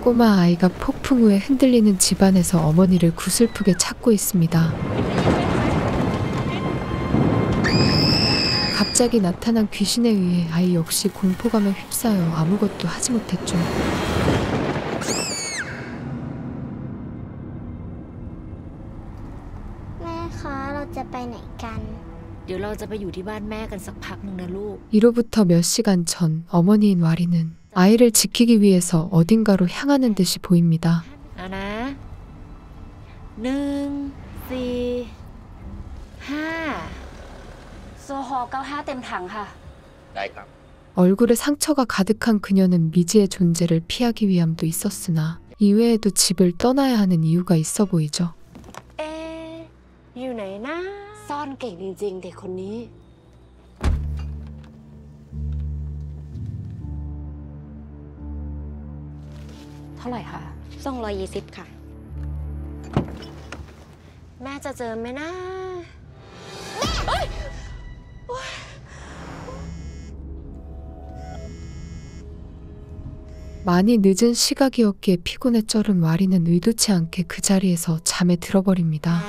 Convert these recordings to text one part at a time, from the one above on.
꼬마 아이가 폭풍 후에 흔들리는 집안에서 어머니를 구슬프게 찾고 있습니다. 갑자기 나타난 귀신에 의해 아이 역시 공포감에 휩싸여 아무것도 하지 못했죠. 이로부터 몇 시간 전 어머니인 와리는 아이를 지키기 위해서 어딘가로 향하는 듯이 보입니다. 하나, 1, 4, 5 소호 95 ต็มถังค่ะ 얼굴에 상처가 가득한 그녀는 미지의 존재를 피하기 위함도 있었으나 이외에도 집을 떠나야 하는 이유가 있어 보이죠. อยู่ไหนนะซ่อนเก่งจริงๆเด็กคนนี้เท่าไหร่คะ220ค่ะแม่จะเจอไหมนะแม่ 많이 늦은 시각이었기에 피곤에 쩔은 와리는 의도치 않게 그 자리에서 잠에 들어버립니다.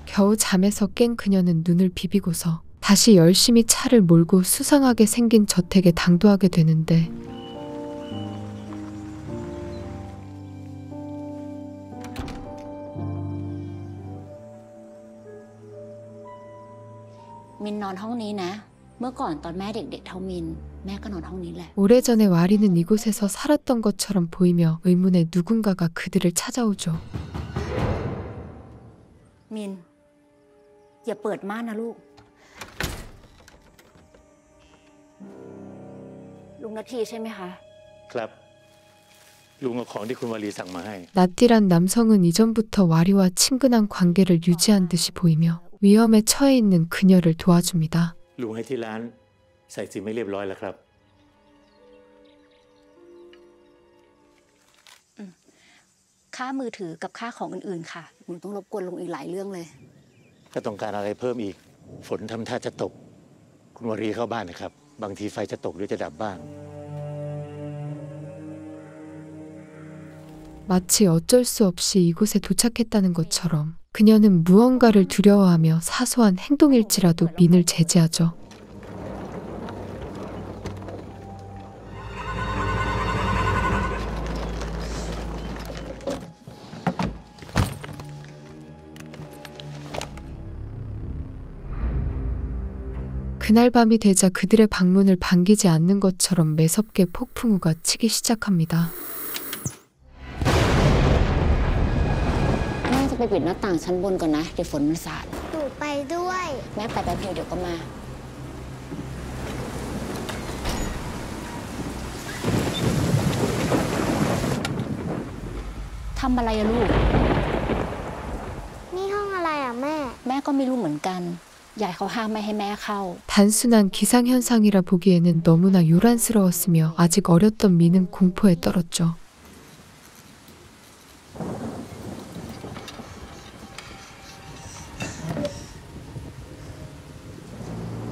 겨우 잠에서 깬 그녀는 눈을 비비고서 다시 열심히 차를 몰고 수상하게 생긴 저택에 당도하게 되는데 민นอนห้องนี้นะเมื่อก่อนตอนแม่เด็กๆเท่ามินแม่ก็นอนห้องนี้แหละ 오래전에 와리는 이곳에서 살았던 것처럼 보이며 의문의 누군가가 그들을 찾아오죠. 민, อย่าเปิดม่านนะลูก ลุงนาทีใช่ไหมคะ ครับ ลุงเอาของที่คุณวารีสั่งมาให้ 나띠란 남성은 이전부터 와리와 친근한 관계를 유지한 듯이 보이며 위험에 처해 있는 그녀를 도와줍니다. ลุงให้ที่ร้านใส่ซิมให้เรียบร้อยแล้วครับ ค่ามือถือกับค่าของอื่นๆค่ะหนูต้องรบกวนลุงอีกหลายเรื่องเลย ถ้าต้องการอะไรเพิ่มอีกฝนทำท่าจะตกคุณวารีเข้าบ้านนะครับบางทีไฟจะตกหรือจะดับบ้าง 마치 어쩔 수 없이 이곳에 도착했다는 것처럼 그녀는 무언가를 두려워하며 사소한 행동일지라도 민을 제지하죠. 그날 밤이 되자 그들의 방문을 반기지 않는 것처럼 매섭게 폭풍우가 치기 시작합니다. แม่จะไปปิดหน้าต่างชั้นบนก่อนนะเดี๋ยวฝนมันสาด หนูไปด้วย แม่ไปแป๊บเดียวเดี๋ยวก็มาทำอะไรอะลูก นี่ห้องอะไรอะแม่ แม่ก็ไม่รู้เหมือนกันยายเขาห้ามไม่ให้แม่เข้า 단순한 기상현상이라 보기에는 너무나 요란스러웠으며 아직 어렸던 미는 공포에 떨었죠.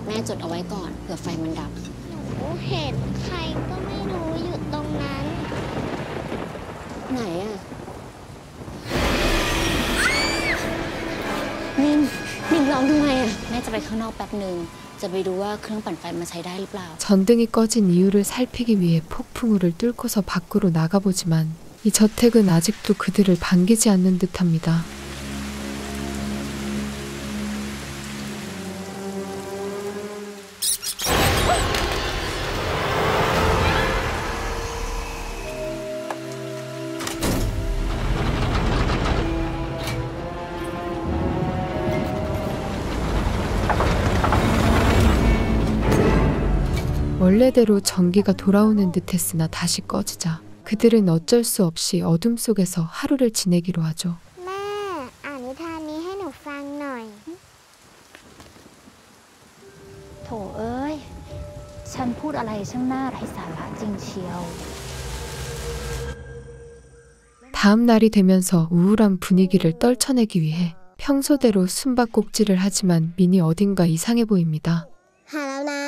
แม่จดเอาไว้ก่อนเผื่อไฟมันดับ หนูเห็นใครก็ไม่รู้อยู่ตรงนั้น ไหนอะมินร้องทำไมอะแม่จะไปข้างนอกแป๊บหนึ่งจะไปดูว่าเครื่องปั่นไฟมันใช้ได้หรือเปล่า 전등이 꺼진 이유를 살피기 위해 폭풍우를 뚫고서 밖으로 나가보지만 이 저택은 아직도 그들을 반기지 않는 듯합니다. 원래대로 전기가 돌아오는 듯했으나 다시 꺼지자 그들은 어쩔 수 없이 어둠 속에서 하루를 지내기로 하죠. แม่อ่านนิทานนี้ให้หนูฟังหน่อย โถเอ้ยฉั ฉันพูดอะไรช่างน่าไร้สาระจริงเชียว 다음 날이 되면서 우울한 분위기를 떨쳐내기 위해 평소대로 숨바꼭질을 하지만 민이 어딘가 이상해 보입니다. หาแล้วนะ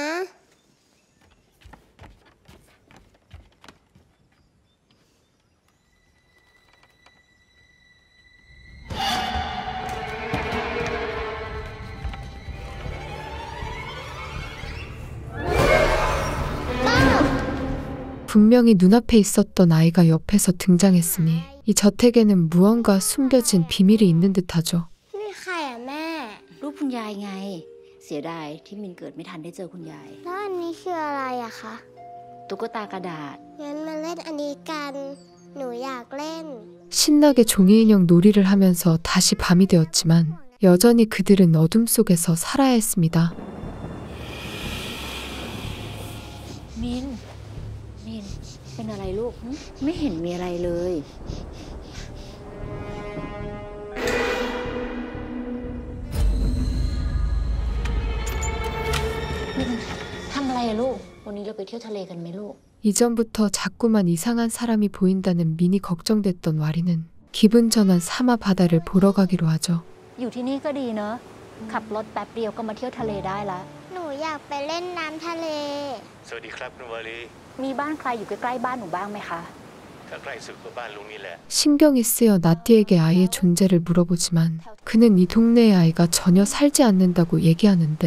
분명히 눈앞에 있었던 아이가 옆에서 등장했으니 이 저택에는 무언가 숨겨진 비밀이 있는 듯하죠. นี่ใครอะแม่ รูปคุณยายไง เสียดายที่มินเกิดไม่ทันได้เจอคุณยาย แล้วอันนี้คืออะไรอะคะ ตุ๊กตากระดาษ งั้นมาเล่นอันนี้กัน หนูอยากเล่น 신나게 종이인형 놀이를 하면서 다시 밤이 되었지만 여전히 그들은 어둠 속에서 살아야 했습니다. มิน มิน เป็นอะไรลูกหึไม่เห็นมีอะไรเลย มินทำอะไรอะลูก วันนี้เราไปเที่ยวทะเลกันไหมลูก 이전부터 자꾸만 이상한 사람이 보인다는 민이 걱정됐던 와리는 기분 전환 삼아 바다를 보러 가기로 하죠. อยู่ที่นี่ก็ดีเนอะขับรถแป๊บเดียวก็มาเที่ยวทะเลได้ละ หนูอยากไปเล่นน้ำทะเล สวัสดีครับคุณวารี มีบ้านใครอยู่ใกล้ๆบ้านหนูบ้างไหมคะ ถ้าใกล้สุดก็บ้านลุงนี่แหละ 신경이 쓰여 나띠에게 아이의 존재를 물어보지만 그는 이 동네의 아이가 전혀 살지 않는다고 얘기하는데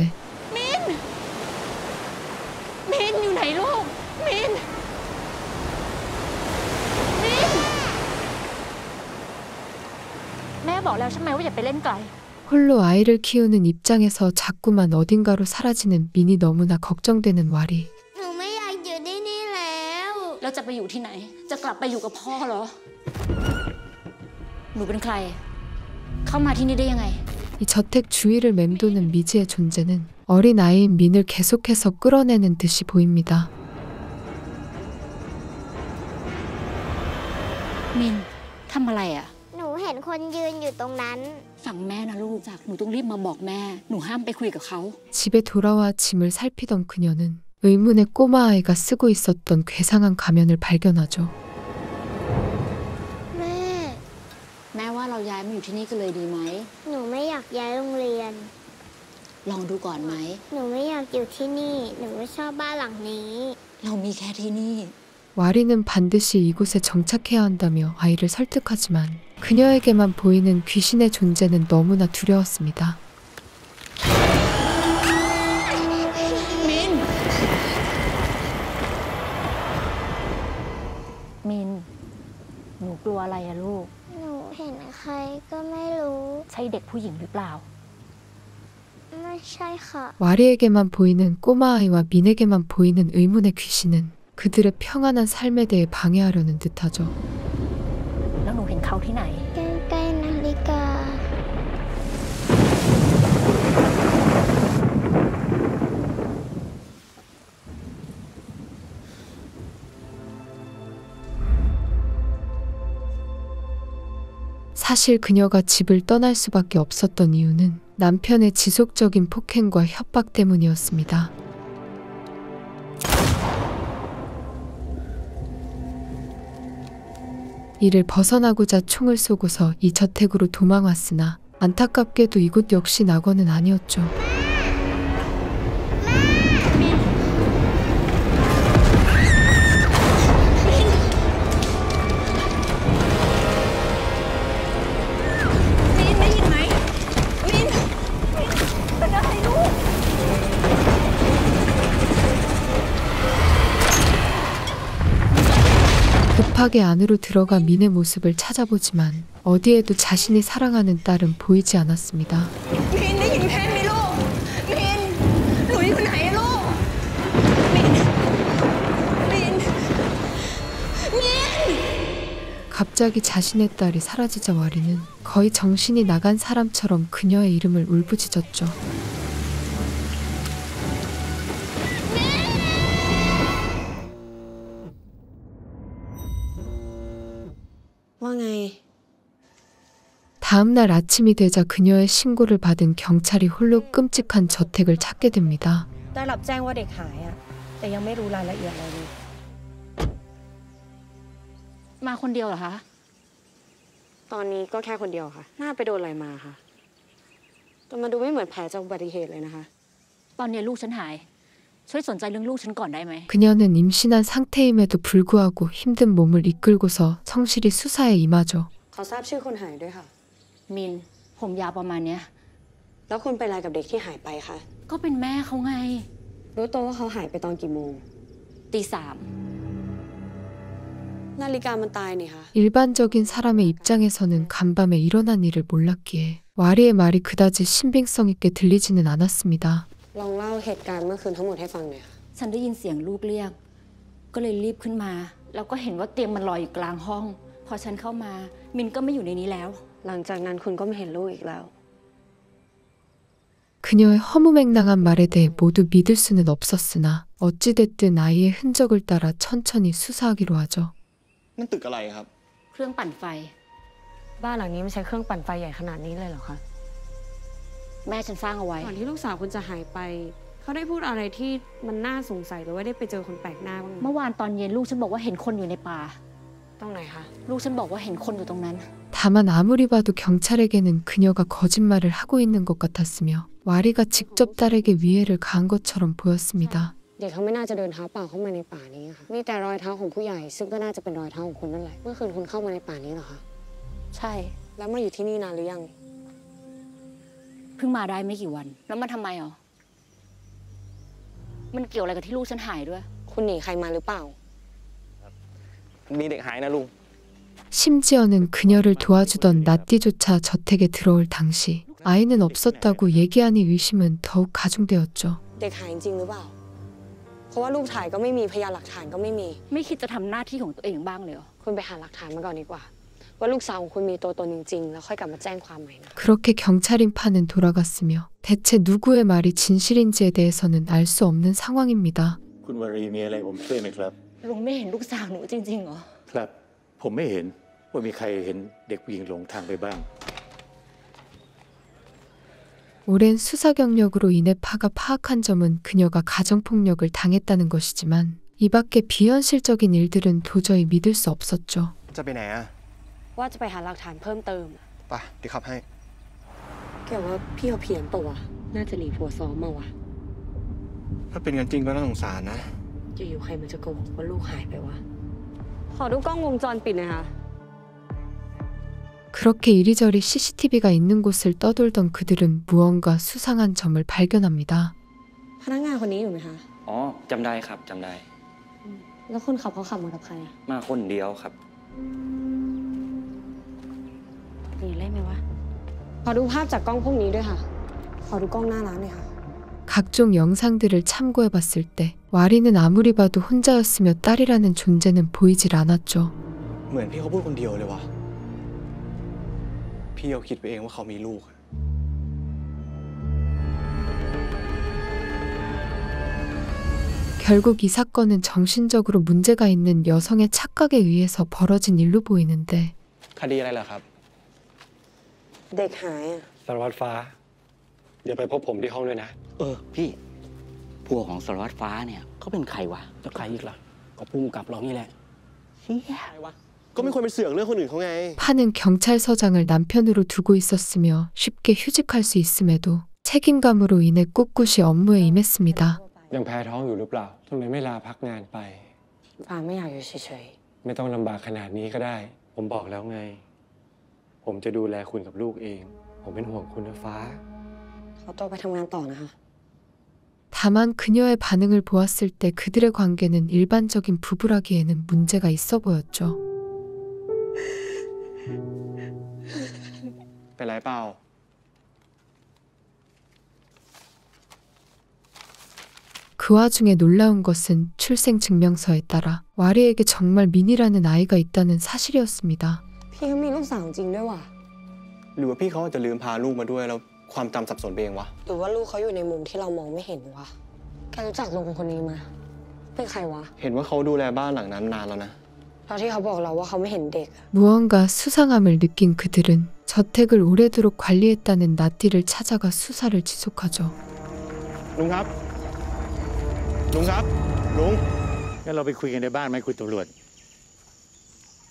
มินอยู่ไหนลูก มิน มิน แม่บอกแล้วใช่ไหมว่าอย่าไปเล่นไกล 홀로 아이를 키우는 입장에서 자꾸만 어딘가로 사라지는 민이 너무나 걱정되는 와리. หนูไม่อยากอยู่ที่นี่แล้ว เราจะไปอยู่ที่ไหน จะกลับไปอยู่กับพ่อเหรอ หนูเป็นใคร เข้ามาที่นี่ได้ยังไง 이 저택 주위를 맴도는 미지의 존재는 어린 아이인 민을 계속해서 끌어내는 듯이 보입니다. มินทำอะไรอ่ะ หนูเห็นคนยืนอยู่ตรงนั้น ฟังแม่นะลูกจากหนูต้องรีบมาบอกแม่ หนูห้ามไปคุยกับเขา 집에 돌아와 짐을 살피던 그녀는 의문의 꼬마 아이가 쓰고 있었던 괴상한 가면을 발견하죠. แม่ แม่ว่าเราย้ายมาอยู่ที่นี่กันเลยดีไหม หนูไม่อยากย้ายโรงเรียน ลองดูก่อนไหม หนูไม่อยากอยู่ที่นี่ หนูไม่ชอบบ้านหลังนี้ เรามีแค่ที่นี่ 와리는 반드시 이곳에 정착해야 한다며 아이를 설득하지만 그녀에게만 보이는 귀신의 존재는 너무나 두려웠습니다. มิน มิน หนูกลัวอะไรอะลูก หนูเห็นใครก็ไม่รู้ ใช่เด็กผู้หญิงหรือเปล่า ไม่ใช่ค่ะ 와리에게만 보이는 꼬마 아이와 민에게만 보이는 의문의 귀신은 그들의 평안한 삶에 대해 방해하려는 듯하죠. แล้วหนูเห็นเขาที่ไหน ใกล้ๆนาฬิกา 사실 그녀가 집을 떠날 수밖에 없었던 이유는 남편의 지속적인 폭행과 협박 때문이었습니다. 이를 벗어나고자 총을 쏘고서 이 저택으로 도망왔으나 안타깝게도 이곳 역시 낙원은 아니었죠. 급하게 안으로 들어가 민의 모습을 찾아보지만 어디에도 자신이 사랑하는 딸은 보이지 않았습니다. มินได้ยินแพนไหมลูก มิน หนูอยู่ไหนอะลูก มิน มิน มิน 갑자기 자신의 딸이 사라지자 와리는 거의 정신이 나간 사람처럼 그녀의 이름을 울부짖었죠. ว่าไง 다음날 아침이 되자 그녀의 신고를 받은 경찰이 홀로 끔찍한 저택을 찾게 됩니다. ได้รับแจ้งว่าเด็กหายอะ แต่ แต่ยังไม่รู้รายละเอียดอะไรเลย มาคนเดียวเหรอคะ ตอนนี้ก็แค่คนเดียวค่ะ น่าไปโดนอะไรมาค่ะ แต่มันดูไม่เหมือนแผลจากอุบัติเหตุเลยนะคะ ตอนนี้ลูกฉันหาย ช่วยสนใจเรื่องลูกฉันก่อนได้ไหม 그녀는 임신한 상태임에도 불구하고 힘든 몸을 이끌고서 성실히 수사에 임하죠. เขาทราบชื่อคนหายด้วยค่ะ มิน ผมยาวประมาณเนี้ย แล้วคุณเป็นอะไรกับเด็กที่หายไปคะ ก็เป็นแม่เขาไง รู้ตัวว่าเขาหายไปตอนกี่โมง ตี 3 นาฬิกามันตายนี่คะ 일반적인 사람의 입장에서는 간밤에 일어난 일을 몰랐기에 와리의 말이 그다지 신빙성 있게 들리지는 않았습니다. ลองเล่าเหตุการณ์เมื่อคืนทั้งหมดให้ฟังหน่อยค่ะ ฉันได้ยินเสียงลูกเรียก ก็เลยรีบขึ้นมา แล้วก็เห็นว่าเตียงมันลอยอยู่กลางห้อง พอฉันเข้ามา มินก็ไม่อยู่ในนี้แล้ว หลังจากนั้นคุณก็ไม่เห็นลูกอีกแล้ว 그녀의 허무맹랑한 말에 대해 모두 믿을 수는 없었으나 어찌됐든 아이의 흔적을 따라 천천히 수사하기로 하죠. นั่นตึกอะไรครับ เครื่องปั่นไฟ บ้านหลังนี้ไม่ใช้เครื่องปั่นไฟใหญ่ขนาดนี้เลยเหรอคะ แม่ฉันสร้างเอาไว้ ก่อนที่ลูกสาวคุณจะหายไป เขาได้พูดอะไรที่มันน่าสงสัยหรือว่าได้ไปเจอคนแปลกหน้าบ้างไหม เมื่อวานตอนเย็นลูกฉันบอกว่าเห็นคนอยู่ในป่า ตรงไหนคะ ลูกฉันบอกว่าเห็นคนอยู่ตรงนั้น 다만 아무리 봐도 경찰에게는 그녀가 거짓말을 하고 있는 것 같았으며 와리가 직접 딸에게 위해를 가한 것처럼 보였습니다. เด็กเขาไม่น่าจะเดินเท้าเปล่าเข้ามาในป่านี้ค่ะ มีแต่รอยเท้าของผู้ใหญ่ ซึ่งก็น่าจะเป็นรอยเท้าของคุณนั่นแหละ เมื่อคืนคุณเข้ามาในป่านี้เหรอคะ ใช่ แล้วมาอยู่ที่นี่นานหรือยัง เพิ่งมาได้ไม่กี่วัน แล้วมันทำไมอ่ะมันเกี่ยวอะไรกับที่ลูกฉันหายด้วย คุณหนีใครมาหรือเปล่า มีเด็กหายนะลุง 심지어는 그녀를 도와주던 나띠조차 저택에 들어올 당시 아이는 없었다고 얘기하니 의심은 더욱 가중되었죠. เด็กหายจริงหรือเปล่า เพราะว่ารูปถ่ายก็ไม่มีพยานหลักฐานก็ไม่มี ไม่คิดจะทำหน้าที่ของตัวเองบ้างเลยเหรอ คุณไปหาหลักฐานมาก่อนดีกว่า ว่าลูกสาวของคุณมีตัวตนจริงๆ แล้วค่อยกลับมาแจ้งความใหม่นะ 그렇게 경찰인 판은 돌아갔으며 대체 누구의 말이 진실인지에 대해서는 알 수 없는 상황입니다. คุณวรีมีอะไรผมช่วยไหมครับ ลุงไม่เห็นลูกสาวหนูจริงๆเหรอ ครับ ผมไม่เห็นว่ามีใครเห็นเด็กผู้หญิงหลงทางไปบ้าง 오랜 수사 경력으로 인해 파가 파악한 점은 그녀가 가정폭력을 당했다는 것이지만 이 밖의 비현실적인 일들은 도저히 믿을 수 없었죠. จะไปไหนอ่ะ ว่าจะไปหาหลักฐานเพิ่มเติม ไปเดี๋ยวขับให้ แกว่าพี่เขาเพี้ยนปะวะ น่าจะหนีผัวซ้อมมาวะ ถ้าเป็นกันจริงก็น่าสงสารนะ อยู่ๆใครมันจะโกหกว่าลูกหายไปวะ ขอดูกล้องวงจรปิดหน่อยค่ะ 그렇게 이리저리 CCTV가 있는 곳을 떠돌던 그들은 무언가 수상한 점을 발견합니다. พนักงานคนนี้อยู่ไหมคะ อ๋อจำได้ครับจำได้ แล้วคนขับเขาขับมากับใครอะ มาคนเดียวครับ มีเล่นไหมวะ ขอดูภาพจากกล้องพวกนี้ด้วยค่ะ ขอดูกล้องหน้าร้านหน่อยค่ะ 각종 영상들을 참고해봤을 때 와리는 아무리 봐도 혼자였으며 딸이라는 존재는 보이질 않았죠. เหมือนพี่เขาพูดคนเดียวเลยวะพี่เขาคิดไปเองว่าเขามีลูก 결국 이 사건은 정신적으로 문제가 있는 여성의 착각에 의해서 벌어진 일로 보이는데 คดีอะไรเหรอครับ เด็กหายอะ สารวัตรฟ้า เดี๋ยวไปพบผมที่ห้องด้วยนะ พี่พวกของสารวัตรฟ้าเนี่ยเขาเป็นใครวะ จะใครอีกล่ะ ก็พุ่งกลับเรานี่แหละ เชี่ย ก็ไม่ควรไปเสือกเรื่องคนอื่นเขาไง 파는 경찰서장을 남편으로 두고 있었으며 쉽게 휴직할 수 있음에도 책임감으로 인해 꿋꿋이 업무에 임했습니다. ยังแพ้ท้องอยู่หรือเปล่าทำไมไม่ลาพักงานไป ฟ้าไม่อยากอยู่เฉย ไม่ต้องลำบากขนาดนี้ก็ได้ ผมบอกแล้วไง ผมจะดูแลคุณกับลูกเอง ผมเป็นห่วงคุณนะฟ้า ๆเขาโตไปทำงานต่อนะคะ 다만 그녀의 반응을 보았을 때 그들의 관계는 일반적인 부부라기에는 문제가 있어 보였죠. เป็นไรเปล่า 그 와중에 놀라운 것은 출생 증명서에 따라 와리에게 정말 민이라는 아이가 있다는 사실이었습니다. พี่เขามีลูกสาวจริงด้วยว่ะ หรือว่าพี่เขาอาจจะลืมพาลูกมาด้วยแล้วความจำสับสนไปเองวะ หรือว่าลูกเขาอยู่ในมุมที่เรามองไม่เห็นวะ แกรู้จักลุงคนนี้มา เป็นใครวะ เห็นว่าเขาดูแลบ้านหลังนั้นนานแล้วนะ ตอนที่เขาบอกเราว่าเขาไม่เห็นเด็กอะ 무언가 수상함을 느낀 그들은 저택을 오래도록 관리했다는 나띠를 찾아가 수사를 지속하죠. ลุงครับ ลุงครับ ลุงงั้นเราไปคุยกันในบ้านไหมคุณตำรวจ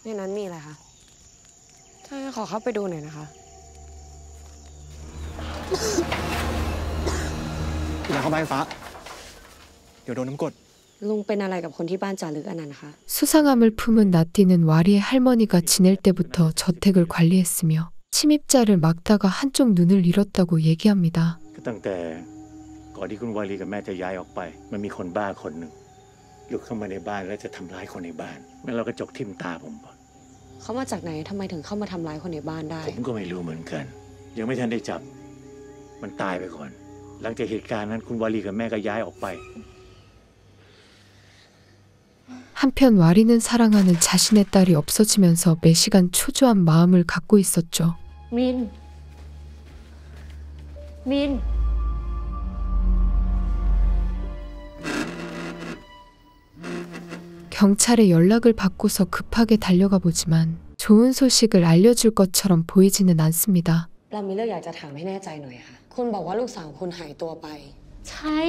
ในนั้นมีอะไรคะถ้างั้นขอเข้าไปดูหน่อยนะคะ อย่าเข้าไปฟ้า เดี๋ยวโดนน้ำกรด ลุงเป็นอะไรกับคนที่บ้านจารึกอนันต์คะ 수상함을 품은 나띠는 와리의 할머니가 지낼 때부터 저택을 관리했으며 침입자를 막다가 한쪽 눈을 잃었다고 얘기합니다. ก็ตั้งแต่ก่อนที่คุณวารีกับแม่จะย้ายออกไป มันมีคนบ้าคนหนึ่งลุกเข้ามาในบ้านแล้วจะทำร้ายคนในบ้านแม่เรากระจกทิ่มตาผมก่อน เขามาจากไหนทำไมถึงเข้ามาทำร้ายคนในบ้านได้ ผมก็ไม่รู้เหมือนกัน ยังไม่ทันได้จับ มันตายไปก่อน หลังจากเหตุการณ์นั้นคุณวารีกับแม่ก็ย้ายออกไป 한편 와리는 사랑하는 자신의 딸이 없어지면서 매시간 초조한 마음을 갖고 있었죠. มิน มิน 경찰에 연락을 받고서 급하게 달려가 보지만 좋은 소식을 알려줄 것처럼 보이지는 않습니다. เรามีเรื่องอยากจะถามให้แน่ใจหน่อยค่ะ คุณบอกว่าลูกสาวคุณหายตัวไป ใช่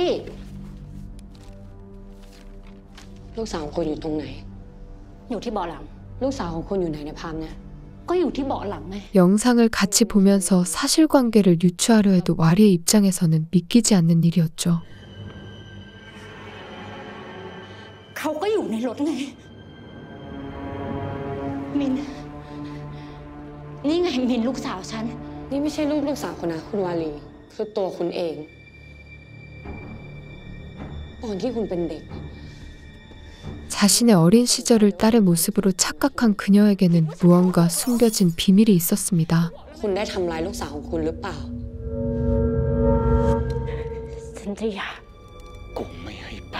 ลูกสาวของคุณอยู่ตรงไหน อยู่ที่เบาะหลัง ลูกสาวของคุณอยู่ไหนในภาพเนี่ย ก็อยู่ที่เบาะหลังไง 영상을 같이 보면서 사실관계를 유추하려 해도 와리의 입장에서는 믿기지 않는 일이었죠. เขาก็อยู่ในรถไง มิน นี่ไงมินลูกสาวฉัน นี่ไม่ใช่ลูกสาวคุณนะคุณวาลี คือตัวคุณเอง ตอนที่คุณเป็นเด็ก 자신의 어린 시절을 딸의 모습으로 착각한 그녀에게는 무언가 숨겨진 비밀이 있었습니다. คุณได้ทำร้ายลูกสาวของคุณหรือเปล่า ฉันจะอยาก กูไม่ให้ไป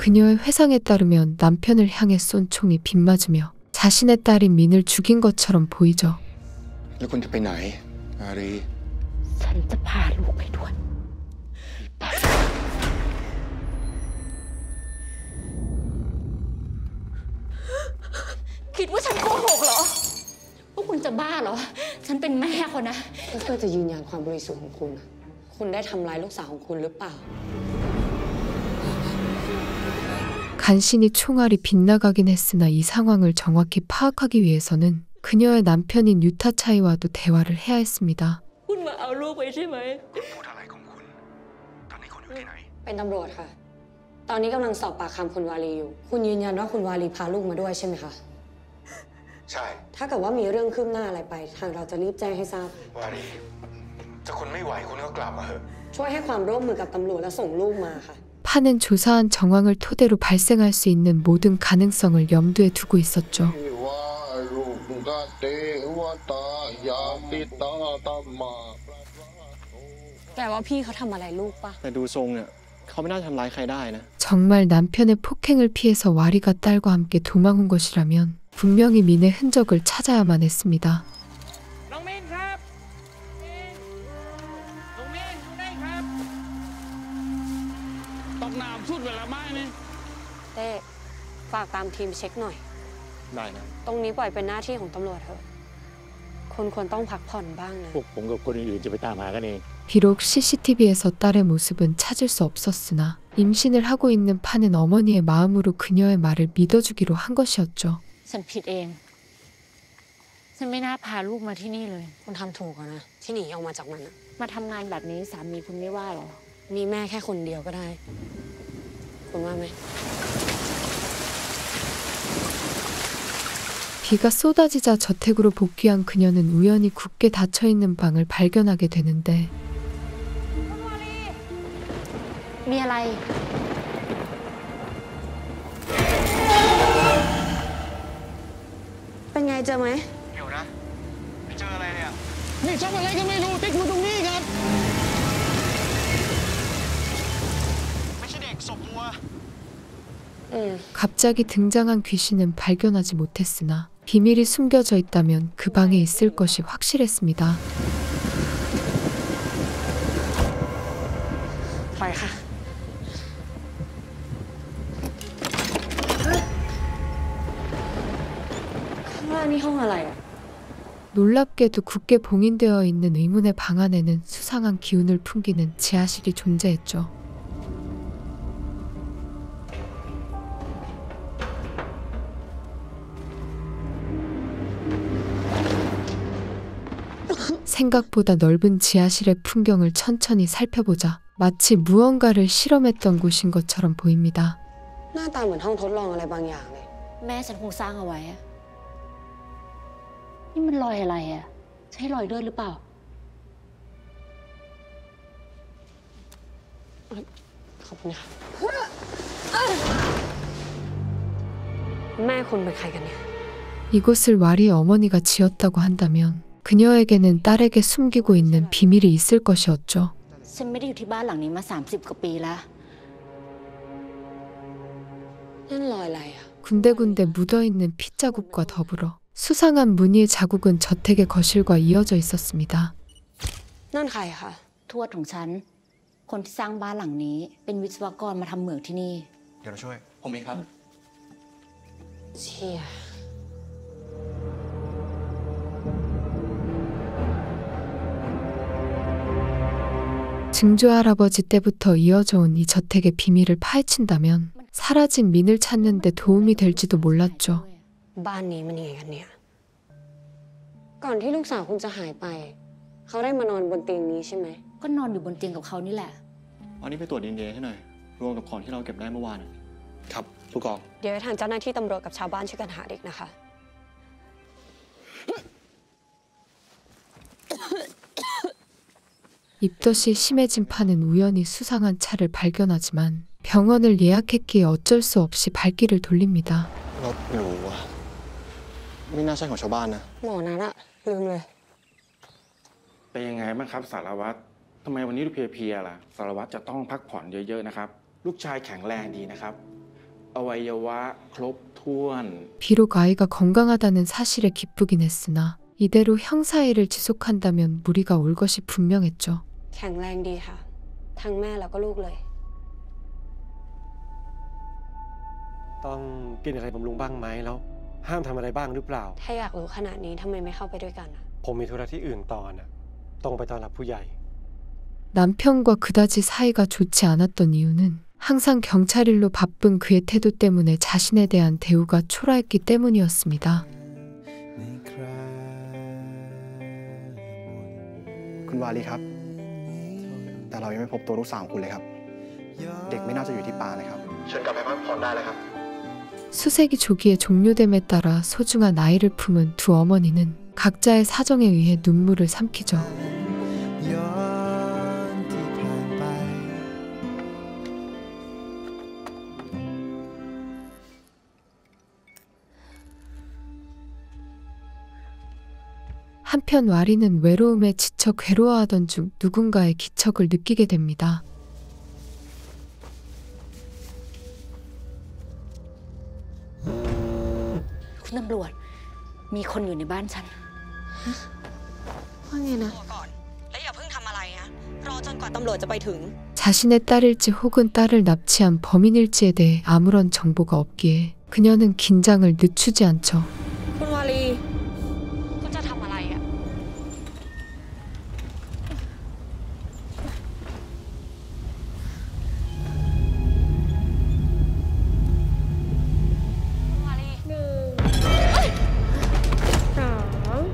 그녀의 회상에 따르면 남편을 향해 쏜 총이 빗맞으며 자신의 딸인 민을 죽인 것처럼 보이죠. แล้วคุณจะไปไหน อารี ฉันจะพาลูกไปด้วย ไป คิดว่าฉันโกหกเหรอ พวกคุณจะบ้าเหรอ ฉันเป็นแม่คนนะ ก็เพื่อจะยืนยันความบริสุทธิ์ของคุณน่ะคุณได้ทำร้ายลูกสาวของคุณหรือเปล่า 간신히 총알이 빗나가긴 했으나 이 상황을 정확히 파악하기 위해서는 그녀의 남편인 유타 차이와도 대화를 해야 했습니다. คุณมาเอาลูกไปใช่ไหม พูดอะไรของคุณ ตอนนี้คุณอยู่ที่ไหน เป็นตำรวจค่ะ ตอนนี้กำลังสอบปากคำคุณวาลีอยู่ คุณยืนยันว่าคุณวาลีพาลูกมาด้วยใช่ไหมคะ ใช่ ถ้าเกิดว่ามีเรื่องคืบหน้าอะไรไป ทางเราจะรีบแจ้งให้ทราบ วารีถ้าคุณไม่ไหวคุณก็กลับมาเถอะ ช่วยให้ความร่วมมือกับตำรวจและส่งลูกมาค่ะ 파는 조사한 정황을 토대로 발생할 수 있는 모든 가능성을 염두에 두고 있었죠. แกว่าพี่เขาทำอะไรลูกปะ แต่ดูทรงเนี่ยเขาไม่น่าทำร้ายใครได้นะ 정말 남편의 폭행을 피해서 와리가 딸과 함께 도망 온 것이라면 분명히 민의 흔적을 찾아야만 했습니다. น้องมินครับน้องมินอยู่ไหนครับตกน้ำสุดเวลาไม้นี่ เต้ฝากตามทีมเช็คหน่อย ได้นะ ตรงนี้ปล่อยเป็นหน้าที่ของตำรวจเถอะคุณควรต้องพักผ่อนบ้างนะ พวกผมกับคนอื่นๆจะไปตามหากันเอง 비록 CCTV에서 딸의 모습은 찾을 수 없었으나 임신을 하고 있는 파는 어머니의 마음으로 그녀의 말을 믿어주기로 한 것이었죠. ฉันผิดเอง ฉันไม่น่าพาลูกมาที่นี่เลย คุณทำถูกแล้วนะ ที่หนีออกมาจากมันน่ะ มาทำงานแบบนี้สามีคุณไม่ว่าหรอ มีแม่แค่คนเดียวก็ได้ คุณว่าไหม 비가 쏟아지자 저택으로 복귀한 그녀는 우연히 굳게 닫혀있는 방을 발견하게 되는데 มีอะไร เป็นไงเจอไหม เดี๋ยวนะ เจออะไรเนี่ย นี่ชอบอะไรก็ไม่รู้ติดอยู่ตรงนี้ครับ ไม่ใช่เด็กศพวัว 갑자기 등장한 귀신은 발견하지 못했으나 비밀이 숨겨져 있다면 그 방에 있을 것이 확실했습니다. ไปค่ะ ข้างล่างนี่ห้องอะไรอ่ะ 놀랍게도 굳게 봉인되어 있는 의문의 방 안에는 수상한 기운을 풍기는 지하실이 존재했죠. 생각보다 넓은 지하실의 풍경을 천천히 살펴보자 마치 무언가를 실험했던 곳인 것처럼 보입니다. หน้าตาเหมือนห้องทดลองอะไรบางอย่างเลย แม่ฉันคงสร้างเอาไว้อะนี่มันรอยอะไรอะใช่รอยเลือดหรือเปล่า ขอบคุณค่ะแม่คุณเป็นใครกันเนี่ย 이곳을 와리의 어머니가 지었다고 한다면 그녀에게는 딸에게 숨기고 있는 비밀이 있을 것이었죠. ฉันไม่ได้อยู่ที่บ้านหลังนี้มา30 กว่าปีแล้ว นั่นรอยอะไรอะ 군데군데 묻어있는 핏자국과 더불어 수상한 무늬의 자국은 저택의 거실과 이어져 있었습니다. นั่นใครคะ ทวดของฉัน คนที่สร้างบ้านหลังนี้เป็นวิศวกรมาทำเหมืองที่นี่ เดี๋ยวเราช่วย ผมเองครับ เชี่ย 증조 할아버지 때부터 이어져 온 이 저택의 비밀을 파헤친다면 사라진 민을 찾는 데 도움이 될지도 몰랐죠. บ้านนี้มันยังไงกันเนี่ย ก่อนที่ลูกสาวคุณจะหายไป เขาได้มานอนบนเตียงนี้ใช่ไหม ก็นอนอยู่บนเตียงกับเขานี่แหละ วันนี้ไปตรวจ DNA ให้หน่อย รวมกับของที่เราเก็บได้เมื่อวาน ครับ ผู้กอง เดี๋ยวให้ทางเจ้าหน้าที่ตำรวจกับชาวบ้านช่วยกันหาเด็กนะคะ 입덧이 심해진 파는 우연히 수상한 차를 발견하지만 병원을 예약했기에 어쩔 수 없이 발길을 돌립니다. รถหรูอะไม่น่าใช่ของชาวบ้านนะ หมอนั้นอะลืมเลย เป็นยังไงบ้างครับสารวัตรทำไมวันนี้ดูเพลียๆล่ะสารวัตรจะต้องพักผ่อนเยอะๆนะครับลูกชายแข็งแรงดีนะครับอวัยวะครบถ้วน 비록 아이가 건강하다는 사실에 기쁘긴 했으나 이대로 형사 일을 지속한다면 무리가 올 것이 분명했죠. แข็งแรงดีค่ะ ทั้งแม่แล้วก็ลูกเลย ต้องกินอะไรบำรุงบ้างไหมแล้วห้ามทำอะไรบ้างหรือเปล่า ถ้าอยากรู้ขนาดนี้ทำไมไม่เข้าไปด้วยกันอะ ผมมีธุระที่อื่นต่อนะต้องไปต้อนรับผู้ใหญ่ 남편과 그다지 사이가 좋지 않았던 이유는 항상 경찰 일로 바쁜 그의 태도 때문에 자신에 대한 대우가 초라했기 때문이었습니다. คุณวาลีครับ แต่เรายังไม่พบตัวลูกสาวคุณเลยครับ เด็กไม่น่าจะอยู่ที่ป่าเลยครับ เชิญกลับไปพักผ่อนได้เลยครับ 수색이 조기에 종료됨에 따라 소중한 아이를 품은 두 어머니는 각자의 사정에 의해 눈물을 삼키죠. 한편 와리는 외로움에 지쳐 괴로워하던 중 누군가의 기척을 느끼게 됩니다. คุณตำรวจ มีคนอยู่ในบ้านฉัน ว่าไงนะ ก่อน และอย่าเพิ่งทำอะไรนะ รอจนกว่าตำรวจจะไปถึง 자신의 딸일지 혹은 딸을 납치한 범인일지에 대해 아무런 정보가 없기에 그녀는 긴장을 늦추지 않죠. คุณวาลี คุณจะทำอะไรอะ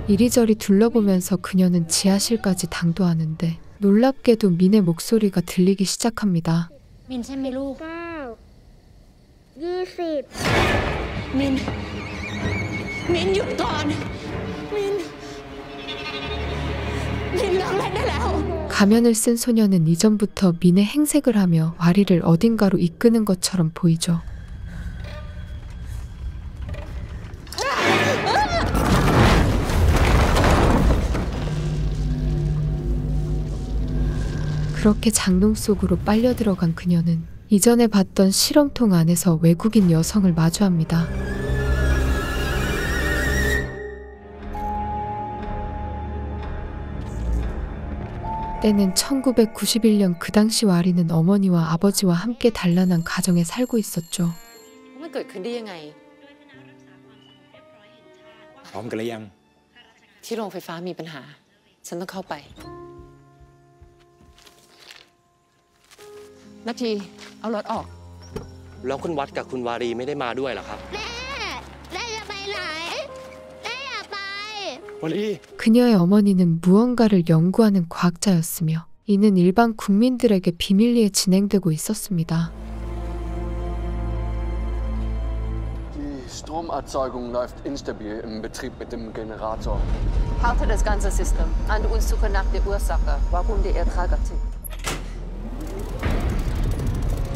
이리저리 둘러보면서 그녀는 지하실까지 당도하는데 놀랍게도 민의 목소리가 들리기 시작합니다. มินใช่ไหมลูก 20 มิน มินหยุดก่อน มิน มินเลิกเล่นได้แล้ว 가면을 쓴 소녀는 이전부터 민의 행색을 하며 와리를 어딘가로 이끄는 것처럼 보이죠. 그렇게 장롱 속으로 빨려 들어간 그녀는 이전에 봤던 실험통 안에서 외국인 여성을 마주합니다. 때는 1991년 그 당시 와리는 어머니와 아버지와 함께 단란한 가정에 살고 있었죠. มันเกิดขึ้นได้ยังไง พร้อมกันหรือยัง ที่โรงไฟฟ้ามีปัญหา ฉันต้องเข้าไป นาที เอารถออก แล้วคุณวัดกับคุณวารีไม่ได้มาด้วยเหรอครับ แม่จะไปไหนแม่อย่าไป 그녀의 어머니는 무언가를 연구하는 과학자였으며 이는 일반 국민들에게 비밀리에 진행되고 있었습니다. Die Stromerzeugung läuft instabil im Betrieb mit dem Generator. Halte das ganze System an und suche nach der Ursache, warum der Ertrag tickt.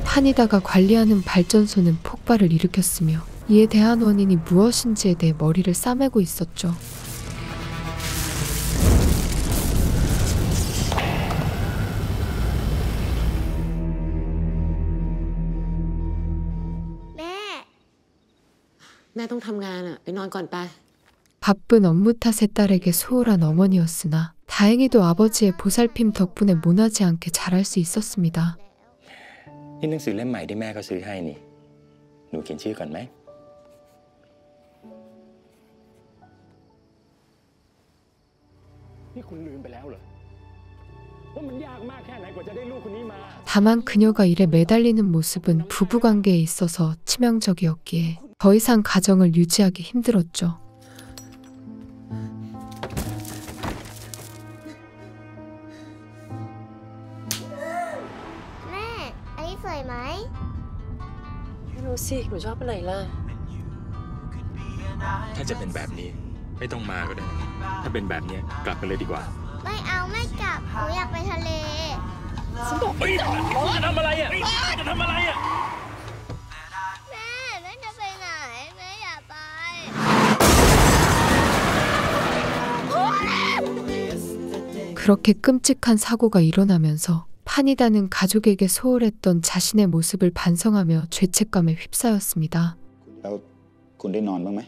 파니다가 관리하는 발전소는 폭발을 일으켰으며 이에 대한 원인이 무엇인지에 대해 머리를 싸매고 있었죠.แม่ต้องทำงานอะไปนอนก่อนไป 바쁜 업무 탓에 딸에게 소홀한 어머니였으나 다행히도 아버지의 보살핌 덕분에 모나지 않게 자랄 수 있었습니다. นี่หนังสือเล่มใหม่ที่แม่เขาซื้อให้นี่ หนูเขียนชื่อก่อนไหม นี่คุณลืมไปแล้วเหรอว่ามันยากมากแค่ไหนกว่าจะได้ลูกคนนี้มา 다만 그녀가 일에 매달리는 모습은 부부관계에 있어서 치명적이었기에 더 이상 가정을 유지하기 힘들었죠. แม่ อันนี้สวยไหม ไม่รู้สิ หนูชอบไปไหนล่ะ ถ้าจะเป็นแบบนี้ไม่ต้องมาก็ได้ ถ้าเป็นแบบนี้กลับไปเลยดีกว่า ไม่เอาไม่กลับ หนูอยากไปทะเล ฉันบอกไม่จอดจะทำอะไรอ่ะจะทำอะไรอ่ะ แม่จะไปไหน แม่อย่าไป 그렇게 끔찍한 사고가 일어나면서 파니다는 가족에게 소홀했던 자신의 모습을 반성하며 죄책감에 휩싸였습니다. แล้วคุณได้นอนบ้างไหม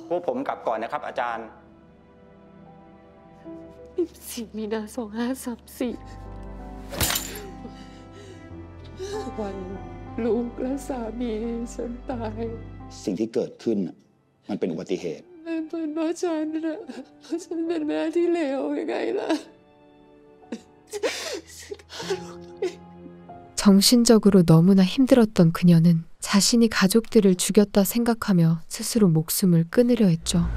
พวกผมกลับก่อนนะครับอาจารย์ 14 มีนา 2534 วันลูกและสามีฉันตาย สิ่งที่เกิดขึ้นน่ะมันเป็นอุบัติเหตุ แม่เป็นเพราะฉันนะฉันเป็นแม่ที่เลวยังไงล่ะ 정신적으로 너무나 힘들었던 그녀는 자신이 가족들을 죽였다 생각하며 스스로 목숨을 끊으려 했죠.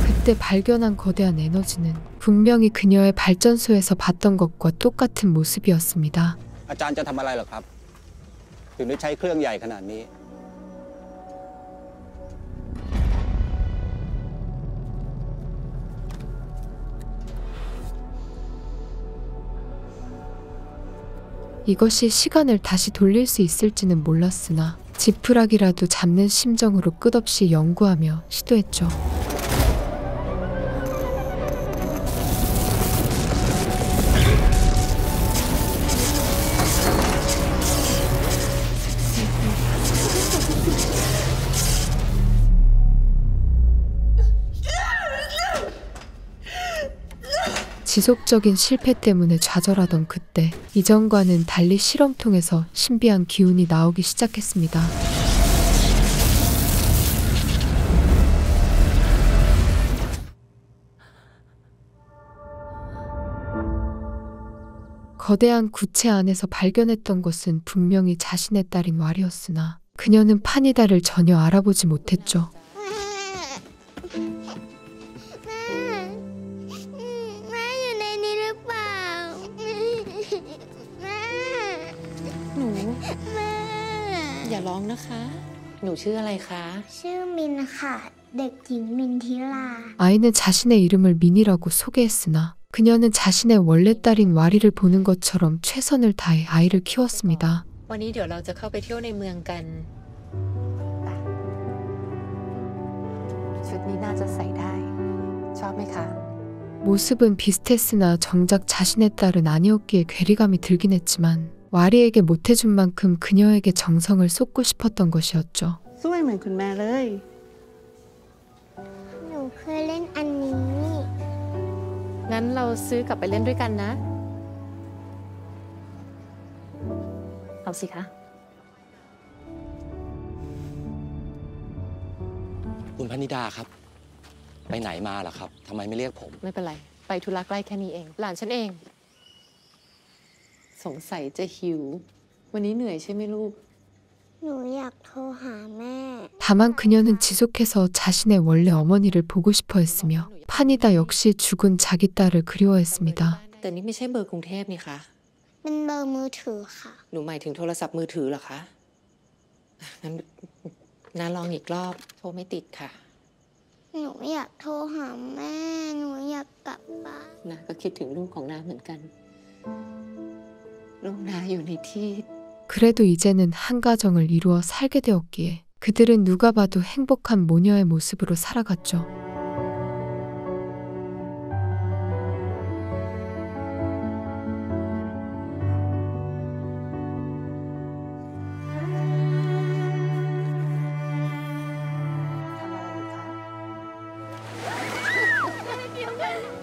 그때 발견한 거대한 에너지는 분명히 그녀의 발전소에서 봤던 것과 똑같은 모습이었습니다. อาจารย์จะทำอะไรเหรอครับ ถึงได้ใช้เครื่องใหญ่ขนาดนี้ 이것이 시간을 다시 돌릴 수 있을지는 몰랐으나 지푸라기라도 잡는 심정으로 끝없이 연구하며 시도했죠. 지속적인 실패 때문에 좌절하던 그때 이전과는 달리 실험통에서 신비한 기운이 나오기 시작했습니다. 거대한 구체 안에서 발견했던 것은 분명히 자신의 딸인 왈이었으나 그녀는 파니다를 전혀 알아보지 못했죠. 아이는 자신의 이름을 민이라고 소개했으나 그녀는 자신의 원래 딸인 와리를 보는 것처럼 최선을 다해 아이를 키웠습니다. วันนี้เดี๋ยวเราจะเข้าไปเที่ยวในเมืองกัน ชุดนี้น่าจะใส่ได้ ชอบไหมคะ 모습은 비슷했으나 정작 자신의 딸은 아니었기에 괴리감이 들긴 했지만 와리에게 못해준 만큼 그녀에게 정성을 쏟고 싶었던 것이었죠. สวยเหมือนคุณแม่เลย หนูเคยเล่นอันนี้ งั้นเราซื้อกลับไปเล่นด้วยกันนะ เอาสิคะ คุณพนิดาครับ ไปไหนมาล่ะครับทำไมไม่เรียกผม ไม่เป็นไร ไปธุระใกล้แค่นี้เอง หลานฉันเอง สงสัยจะหิว วันนี้เหนื่อยใช่ไหมลูก หนูอยากโทรหาแม่ 다만 그녀는 지속해서 자신의 원래 어머니를 보고 싶어 했으며 파니다 역시 죽은 자기 딸을 그리워했습니다. แต่นี่ไม่ใช่เบอร์กรุงเทพนี่คะ เป็นเบอร์มือถือค่ะ หนูหมายถึงโทรศัพท์มือถือเหรอคะ งั้นน้าลองอีกรอบ โทรไม่ติดค่ะ หนูอยากโทรหาแม่ หนูอยากกลับบ้าน น้าก็คิดถึงลูกของน้าเหมือนกัน ลูกน้าอยู่ในที่ 그래도 이제는 한 가정을 이루어 살게 되었기에 그들은 누가 봐도 행복한 모녀의 모습으로 살아갔죠.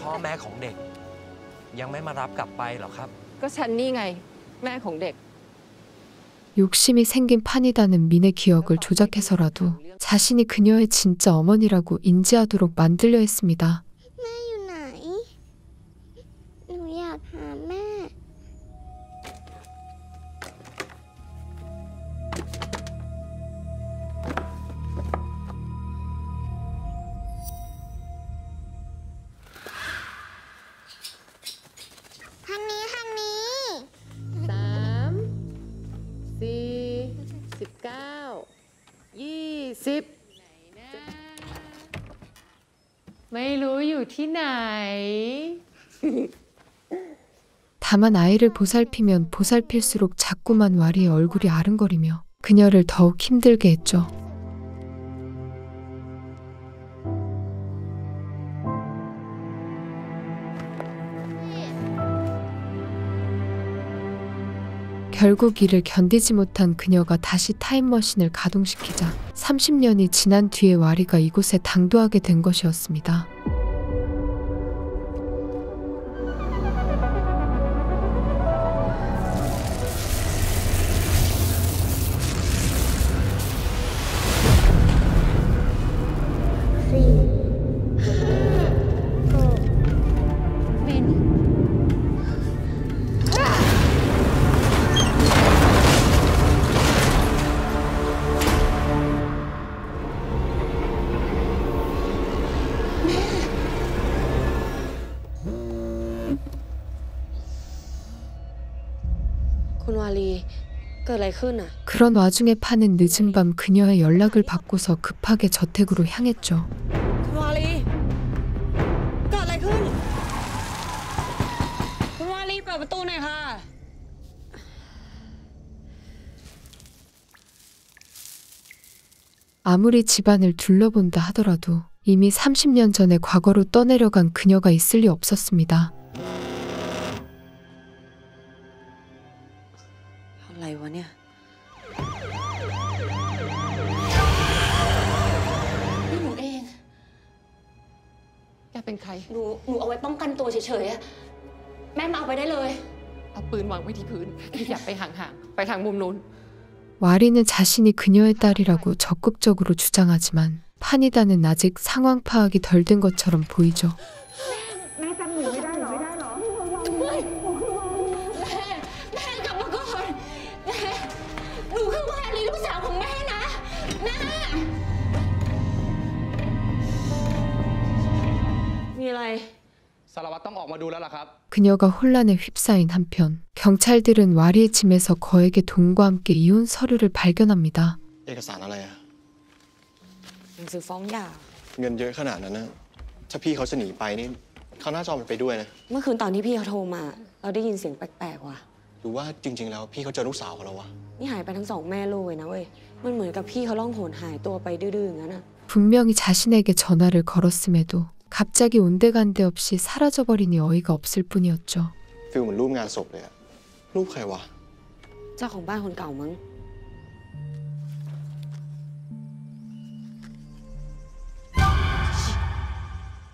พ่อแม่ของเด็กยังไม่มารับกลับไปหรอครับ ก็ฉันนี่ไง แม่ของเด็ก 욕심이 생긴 파니다는 민의 기억을 조작해서라도 자신이 그녀의 진짜 어머니라고 인지하도록 만들려 했습니다. แม่อยู่ไหน หนูอยากหาแม่ ทางนี้ ทางนี้ 3 4 19 20 ไม่รู้อยู่ที่ไหน 다만 아이를 보살피면 보살필수록 자꾸만 와리의 얼굴이 아른거리며 그녀를 더욱 힘들게 했죠. 결국 이를 견디지 못한 그녀가 다시 타임머신을 가동시키자 30년이 지난 뒤에 와리가 이곳에 당도하게 된 것이었습니다. 그런 와중에 파는 늦은 밤 그녀의 연락을 받고서 급하게 저택으로 향했죠. คุณวาลีเกิดอะไรขึ้น คุณวาลีเปิดประตูหน่อยค่ะ 아무리 집안을 둘러본다 하더라도 이미 30년 전에 과거로 떠내려간 그녀가 있을 리 없었습니다. อะไรวะเนี่ย นี่หนูเอง แกเป็นใคร หนูเอาไว้ป้องกันตัวเฉยๆอะแม่มาเอาไปได้เลย เอาปืนวางไว้ที่พื้น อยากไปห่างๆ ไปทางมุมนู้น 와리는 자신이 그녀의 딸이라고 적극적으로 주장하지만 파니다는 아직 상황 파악이 덜 된 것처럼 보이죠. แม่จำหนูไม่ได้หรอแม่กลับมาก่อนหนูคือวาลีลูกสาวของแม่นะแม่ มีอะไร สารวัตรต้องออกมาดูแล้วล่ะครับ 그녀가 혼란에 휩싸인 한편 경찰들은 와리의 짐에서 거액의 돈과 함께 이혼 서류를 발견합니다. เอกสารอะไรอะ หนังสือฟ้องหย่า เงินเยอะขนาดนั้นนะถ้าพี่เขาจะหนีไปนี่เขาน่าจะเอามันไปด้วยนะ เมื่อคืนตอนที่พี่เขาโทรมา เราได้ยินเสียงแปลกๆว่ะ หรือว่าจริง ๆ แล้วพี่เขาเจอลูกสาวของเราวะ นี่หายไปทั้งสองแม่ลูกเลยนะเว้ย มันเหมือนกับพี่เขาล่องหนหายตัวไปดื้อๆอย่างนั้นอะ 분명히 자신에게 전화를 걸었음에도 갑자기 온데간데 없이 사라져버리니 어이가 없을 뿐이었죠. ฟิลเหมือนรูปงานศพเลยอะรูปใครวะ เจ้าของบ้านคนเก่ามั้ง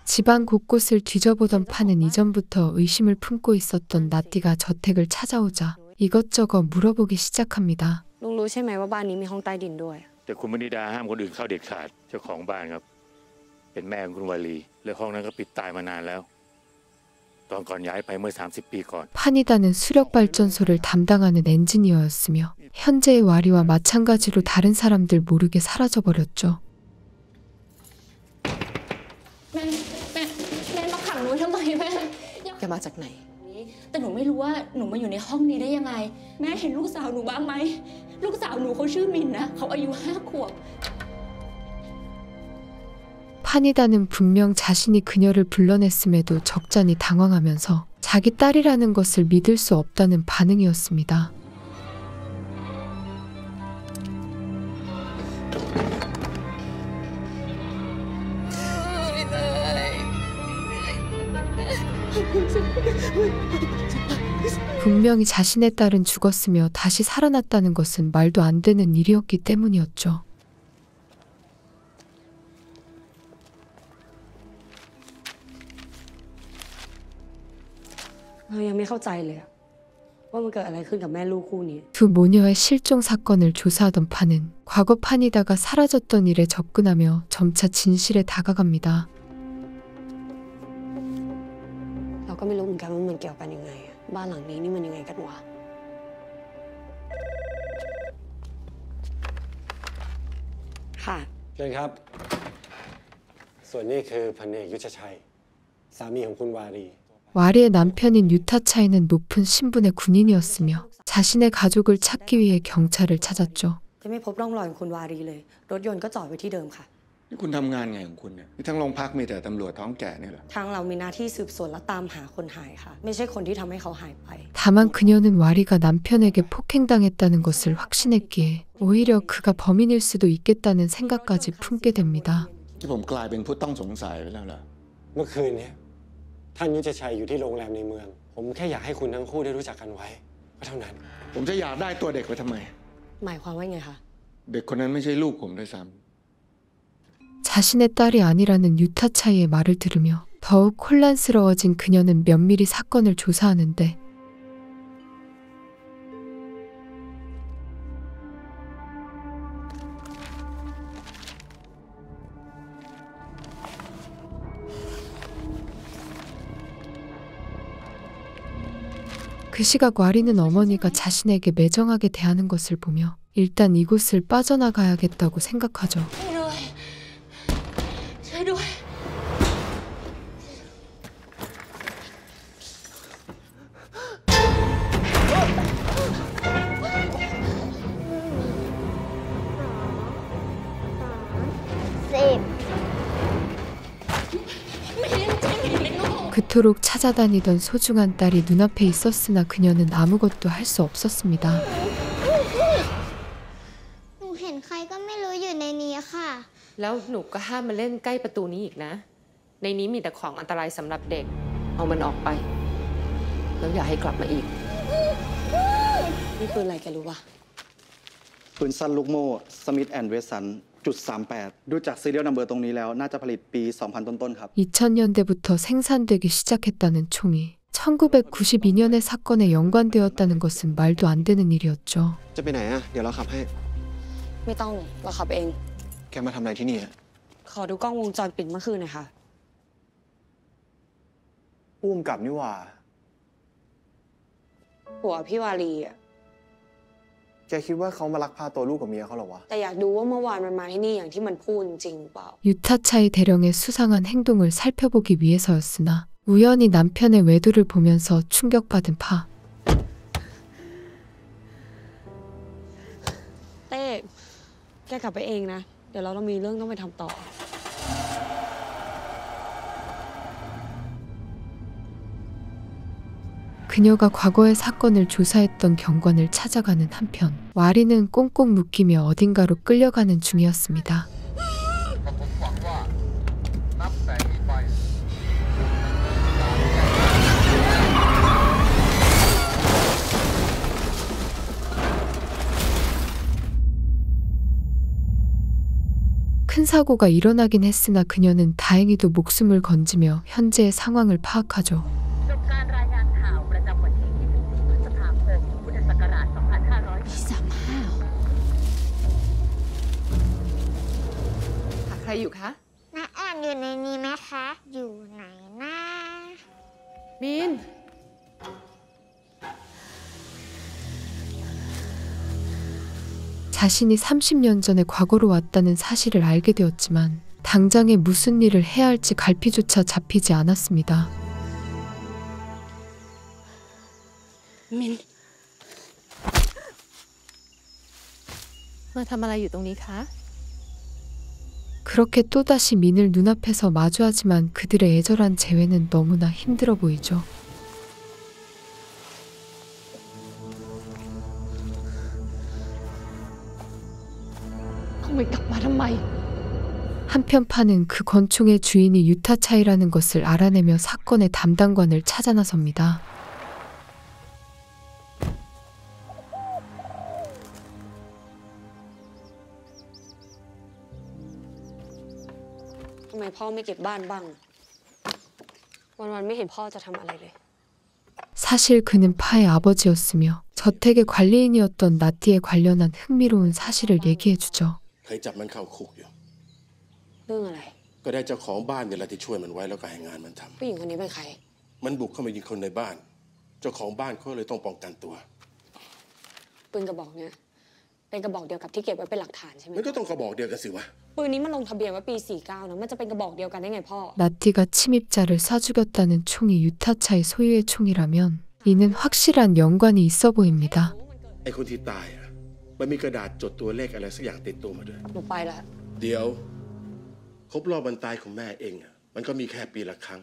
집안 곳곳을 뒤져보던 파는 이전부터 의심을 품고 있었던 나띠가 저택을 찾아오자 이것저것 물어보기 시작합니다. ลุงรู้ใช่ไหมว่าบ้านนี้มีห้องใต้ดินด้วย แต่คุณมณิดาห้ามคนอื่นเข้าเด็ดขาดเจ้าของบ้านครับ เป็นแม่ของคุณวาลีและห้องนั้นก็ปิดตายมานานแล้ว ตอนก่อนย้ายไปเมื่อ30 ปีก่อน 파니다는 수력 발전소를 담당하는 엔지니어였으며 현재의 와리와 마찬가지로 다른 사람들 모르게 사라져 버렸죠. แม่มาขังหนูทำไมแม่ แกมาจากไหน แต่หนูไม่รู้ว่าหนูมาอยู่ในห้องนี้ได้ยังไง แม่เห็นลูกสาวหนูบ้างไหมลูกสาวหนูเขาชื่อมินนะเขาอายุ5 ขวบ 파니다는 분명 자신이 그녀를 불러냈음에도 적잖이 당황하면서 자기 딸이라는 것을 믿을 수 없다는 반응이었습니다. 분명히 자신의 딸은 죽었으며 다시 살아났다는 것은 말도 안 되는 일이었기 때문이었죠. 두 모녀의 실종 사건을 조사하던 파는 과거 파니다가 사라졌던 일에 접근하며 점차 진실에 다가갑니다. เราก็ไม่รู้เหมือนกันว่ามันเกี่ยวกันยังไงบ้านหลังนี้นี่มันยังไงกันวะค่ะ เชิญครับ ส่วนนี้คือพันเอกยุทธชัยสามีของคุณวารี 와리의 남편인 유타차이는 높은 신분의 군인이었으며 자신의 가족을 찾기 위해 경찰을 찾았죠. จะไม่พบร่องรอยของคุณวารีเลยรถยนต์ก็จอดไว้ที่เดิมค่ะ นี่คุณทำงานไงของคุณเนี่ยทั้งโรงพักมีแต่ตำรวจท้องแก่เนี่ยเหรอ ทางเรามีหน้าที่สืบสวนและตามหาคนหายค่ะไม่ใช่คนที่ทำให้เขาหายไป 다만 그녀는 와리가 남편에게 폭행당했다는 것을 확신했기에 오히려 그가 범인일 수도 있겠다는 생각까지 품게 됩니다. ที่ผมกลายเป็นผู้ต้องสงสัยไปแล้วเหรอ เมื่อคืนนี้ท่านยุทธชัยอยู่ที่โรงแรมในเมือง ผมแค่อยากให้คุณทั้งคู่ได้รู้จักกันไว้ก็เท่านั้น ผมจะอยากได้ตัวเด็กไปทำไม หมายความว่าไงคะ เด็กคนนั้นไม่ใช่ลูกผมด้วยซ้ำ 자신의 딸이 아니라는 유타차이의 말을 들으며 더욱 혼란스러워진 그녀는 면밀히 사건을 조사하는데 그 시각 와리는 어머니가 자신에게 매정하게 대하는 것을 보며 일단 이곳을 빠져나가야겠다고 생각하죠. 그토록 찾아다니던 소중한 딸이 눈앞에 있었으나 그녀는 아무것도 할 수 없었습니다. หนูเห็นใครก็ไม่รู้อยู่ในนี้ค่ะ แล้วหนูก็ห้ามมาเล่นใกล้ประตูนี้อีกนะ ในนี้มีแต่ของอันตรายสำหรับเด็ก เอามันออกไป แล้วอย่าให้กลับมาอีก นี่ปืนอะไรแกรู้ปะ ปืนสั้นลูกโม่สมิธแอนด์เวสสัน.38 ดูจากซีเรียลนัมเบอร์ตรงนี้แล้วน่าจะผลิตปี 2000 ต้นๆครับ 2000년대부터 생산되기 시작했다는 총이 1992년의 사건에 연관되었다는 것은 말도 안 되는 일이었죠. จะไปไหนอ่ะเดี๋ยวเราขับให้ ไม่ต้องเราขับเอง แกมาทำอะไรที่นี่อ่ะ ขอดูกล้องวงจรปิดเมื่อคืนหน่อยค่ะ ผู้กำกับนี่หว่า หัวพี่วารีอ่ะ แกคิดว่าเขามาลักพาตัวลูกกับเมียเขาเหรอวะ แต่อยากดูว่าเมื่อวานมันมาที่นี่อย่างที่มันพูดจริงเปล่า 유타차이 대령의 수상한 행동을 살펴보기 위해서였으나 우연히 남편의 외도를 보면서 충격받은 파. เต้แกกลับไปเองนะ เดี๋ยวเราต้องมีเรื่องต้องไปทำต่อ 그녀가 과거의 사건을 조사했던 경관을 찾아가는 한편 와리는 꽁꽁 묶이며 어딘가로 끌려가는 중이었습니다. 큰 사고가 일어나긴 했으나 그녀는 다행히도 목숨을 건지며 현재의 상황을 파악하죠.ใครอยู่คะ น้าอ่อนอยู่ในนี้ไหมคะ อยู่ไหนนะ 민! 자신이 30년 전에 과거로 왔다는 사실을 알게 되었지만 당장에 무슨 일을 해야 할지 갈피조차 잡히지 않았습니다. มิน มาทำอะไรอยู่ตรงนี้คะ 그렇게 또다시 민을 눈앞에서 마주하지만 그들의 애절한 재회는 너무나 힘들어 보이죠. 한편파는 그 권총의 주인이 유타차이라는 것을 알아내며 사건의 담당관을 찾아 나섭니다. 왜พ่อไม่เก็บบ้านบ้างวันๆไม่เห็นพ่อจะทำอะไรเลย 사실 그는 파의 아버지였으며 저택의 관리인이었던 나띠에 관련한 흥미로운 사실을 얘기해주죠. เคยจับมันเข้าคุกอยู่ เรื่องอะไร ก็ได้เจ้าของบ้านเนี่ยแหละที่ช่วยมันไว้แล้วก็ให้งานมันทำ ผู้หญิงคนนี้เป็นใคร มันบุกเข้ามายิงคนในบ้าน เจ้าของบ้านเขาเลยต้องป้องกันตัว ปืนกระบอกเนี้ยเป็นกระบอกเดียวกับที่เก็บไว้เป็นหลักฐานใช่ไหม มันก็ต้องกระบอกเดียวกันสิวะ ปืนนี้มันลงทะเบียนไว้ปี 49นะมันจะเป็นกระบอกเดียวกันได้ไงพ่อ 나띠가 침입자를 쏴죽였다는 총이 유타차의 소유의 총이라면 이는 확실한 연관이 있어 보입니다. ไอ้คนที่ตายอ่ะมันมีกระดาษจดตัวเลขอะไรสักอย่างติดตัวมาด้วย หนูไปละ เดี๋ยวครบรอบวันตายของแม่เองอ่ะมันก็มีแค่ปีละครั้ง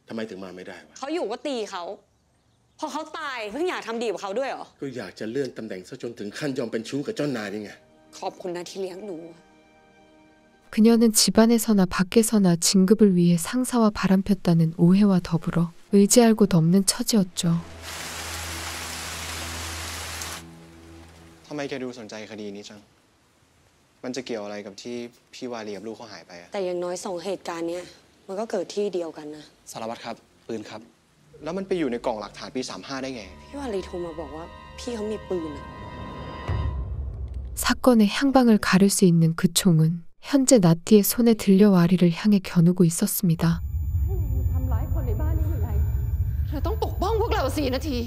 ทำไมถึงมาไม่ได้วะ เขาอยู่ก็ตีเขาพอเขาตายเพิ่งอยากทำดีกับเขาด้วยเหรอ ก็อยากจะเลื่อนตำแหน่งซะจนถึงขั้นยอมเป็นชู้กับเจ้านายนี่ไง ขอบคุณนะที่เลี้ยงหนู 그녀는 집안에서나 밖에서나 진급을 위해 상사와 바람폈다는 오해와 더불어 의지할 곳 없는 처지였죠. ทำไมแกดูสนใจคดีนี้จัง มันจะเกี่ยวอะไรกับที่พี่วารีกับลูกเขาหายไปอะ แต่อย่างน้อย2 เหตุการณ์เนี้ยมันก็เกิดที่เดียวกันนะ สารวัตรครับ ปืนครับ แล้วมันไปอยู่ในกล่องหลักฐานปี 35 ได้ไง พี่วารีโทรมาบอกว่าพี่เขามีปืนอะ 사건의 향방을 가를 수 있는 그 총은 현재 나띠의 손에 들려 와리를 향해 겨누고 있었습니다. ทำร้ายคนในบ้านนี้ยังไงเธอต้องปกป้องพวกเรา4 นาที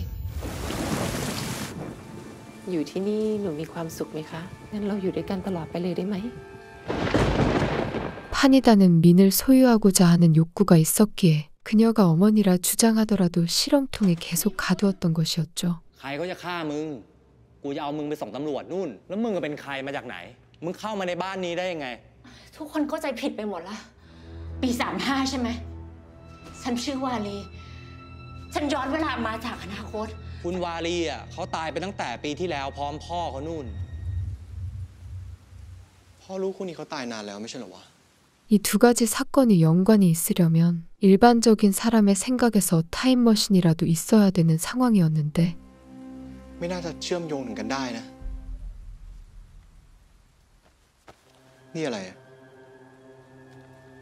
อยู่ที่นี่หนูมีความสุขไหมคะ งั้นเราอยู่ด้วยกันตลอดไปเลยได้ไหม 파니다는 민을 소유하고자 하는 욕구가 있었기에 그녀가 어머니라 주장하더라도 실험통에 계속 가두었던 것이었죠. ใครก็จะฆ่ามึง กูจะเอามึงไปส่งตำรวจนู่น แล้วมึงก็เป็นใครมาจากไหน มึงเข้ามาในบ้านนี้ได้ยังไง ทุกคนเข้าใจผิดไปหมดละปี 35 ใช่ไหม ฉันชื่อวาลี ฉันย้อนเวลามาจากอนาคต คุณวาลีอ่ะเขาตายไปตั้งแต่ปีที่แล้วพร้อมพ่อเขานู่น พ่อรู้คู่นี้เขาตายนานแล้วไม่ใช่เหรอวะ 이 두 가지 사건이 연관이 있으려면 일반적인 사람의 생각에서 타임머신이라도 있어야 되는 상황이었는데 ไม่น่าจะเชื่อมโยงถึงกันได้นะ นี่อะไรอะ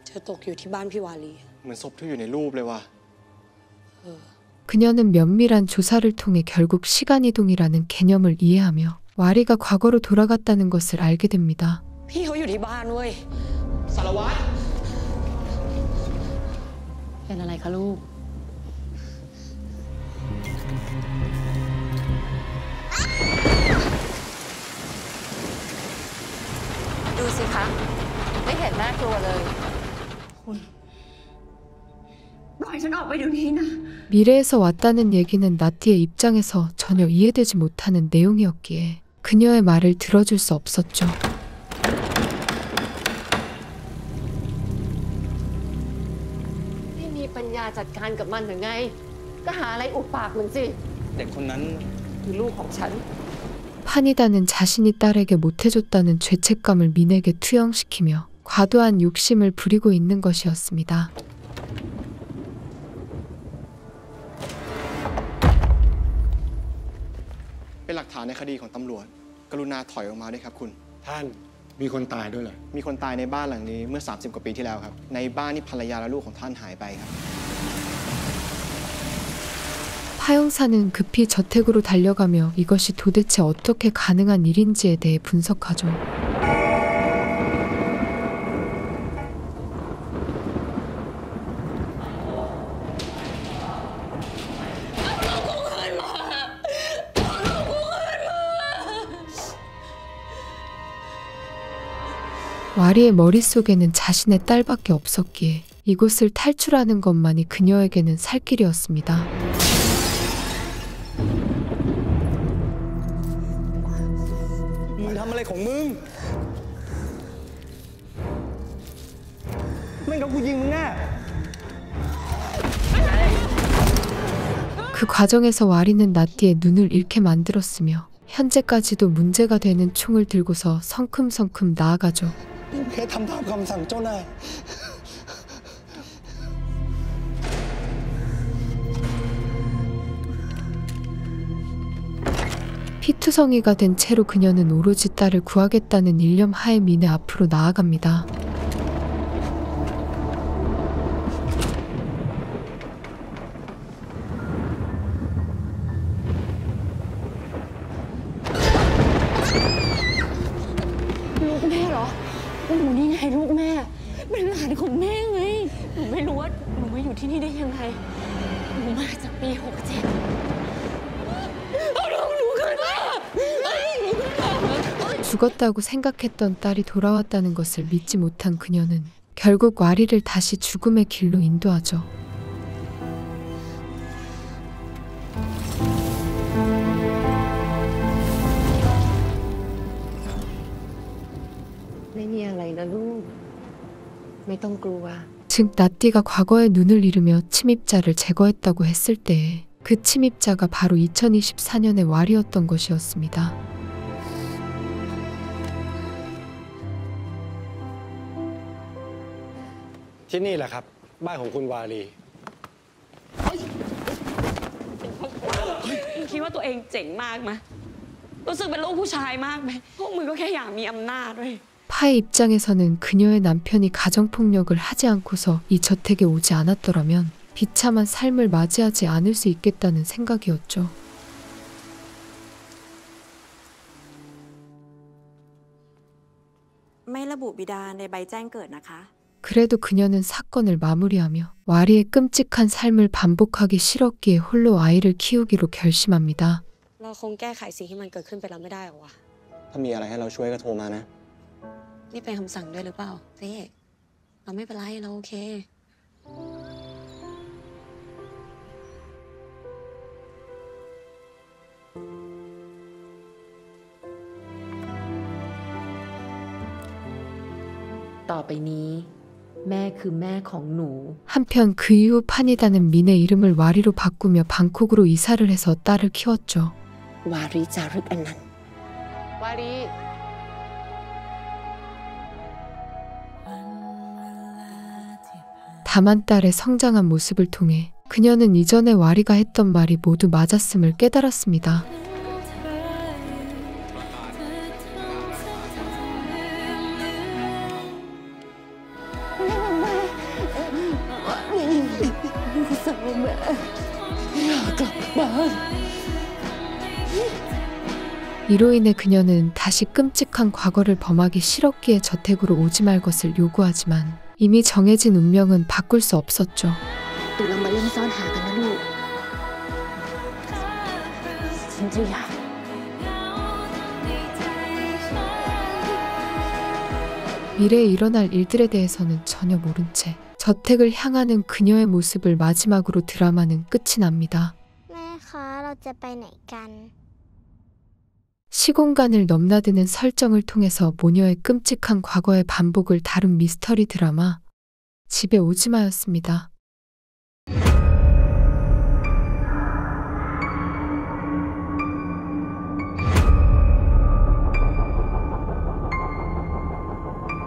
เจอตกอยู่ที่บ้านพี่วารี เหมือนศพที่อยู่ในรูปเลยว่ะ 그녀는 면밀한 조사를 통해 결국 시간이동이라는 개념을 이해하며 와리가 과거로 돌아갔다는 것을 알게 됩니다. พี่เขาอยู่ที่บ้านเว้ย สารวัตร เป็นอะไรคะลูก ดูสิคะ ไม่เห็นน่ากลัวเลย คุณปล่อยฉันออกไปเดี๋ยวนี้นะ 미래에서 왔다는 얘기는 나띠의 입장에서 전혀 이해되지 못하는 내용이었기에 그녀의 말을 들어줄 수 없었죠. ไม่มีปัญญาจัดการกับมันหรือไง ก็หาอะไรอุดปากมันสิ เด็กคนนั้น คือลูกของฉัน 파니다는 자신이 딸에게 못해줬다는 죄책감을 민에게 투영시키며 과도한 욕심을 부리고 있는 것이었습니다. เป็นหลักฐานในคดีของตำรวจ กรุณาถอยออกมาด้วยครับคุณ ท่านมีคนตายด้วยเหรอ มีคนตายในบ้านหลังนี้เมื่อ 30 กว่าปีที่แล้วครับ ในบ้านนี่ภรรยาและลูกของท่านหายไปครับ 파형사는 급히 저택으로 달려가며 이것이 도대체 어떻게 가능한 일인지에 대해 분석하죠. 와리의 머릿속에는 자신의 딸밖에 없었기에 이곳을 탈출하는 것만이 그녀에게는 살 길이었습니다. มึงทำอะไรของมึงไม่งั้นกูยิงมึงแน่ 그 과정에서 와리는 나띠의 눈을 잃게 만들었으며 현재까지도 문제가 되는 총을 들고서 성큼성큼 나아가죠. แค่ทำตามคำสั่งเจ้านาย 피투성이가 된 채로 그녀는 오로지 딸을 구하겠다는 일념 하에 민의 앞으로 나아갑니다. 죽었다고 생각했던 딸이 돌아왔다는 것을 믿지 못한 그녀는 결국 와리를 다시 죽음의 길로 인도하죠. 즉 나띠가 과거의 눈을 잃으며 침입자를 제거했다고 했을 때에 그 침입자가 바로 2024년의 와리였던 것이었습니다.ที่นี่แหละครับบ้านของคุณวารี มึงคิดว่าตัวเองเจ๋งมากไหมรู้สึกเป็นลูกผู้ชายมากไหมพวกมึงก็แค่อยากมีอำนาจด้วย 파의 입장에서는 그녀의 남편이 가정폭력을 하지 않고서 이 저택에 오지 않았더라면 비참한 삶을 맞이하지 않을 수 있겠다는 생각이었죠. 그래도 그녀는 사건을 마무리하며 와리의 끔찍한 삶을 반복하기 싫었기에 홀로 아이를 키우기로 결심합니다. เราคงแก้ไขสิ่งที่มันเกิดขึ้นไปแล้วไม่ได้หรอวะ ถ้ามีอะไรให้เราช่วยก็โทรมานะ นี่เป็นคำสั่งด้วยหรือเปล่าเจ๊เราไม่เป็นไรเราโอเค ต่อไปนี้แม่คือแม่ของหนู 한편 그 이후 판이다는 민의 이름을 와리로 바꾸며 방콕으로 이사를 해서 딸을 키웠죠. 와리 자륵 안난 와리 다만 딸의 성장한 모습을 통해 그녀는 이전에 와리가 했던 말이 모두 맞았음을 깨달았습니다. 이로 인해 그녀는 다시 끔찍한 과거를 범하기 싫었기에 저택으로 오지 말 것을 요구하지만 이미 정해진 운명은 바꿀 수 없었죠. 미래에 일어날 일들에 대해서는 전혀 모른 채 저택을 향하는 그녀의 모습을 마지막으로 드라마는 끝이 납니다. 시공간을 넘나드는 설정을 통해서 모녀의 끔찍한 과거의 반복을 다룬 미스터리 드라마 집에 오지 마였습니다.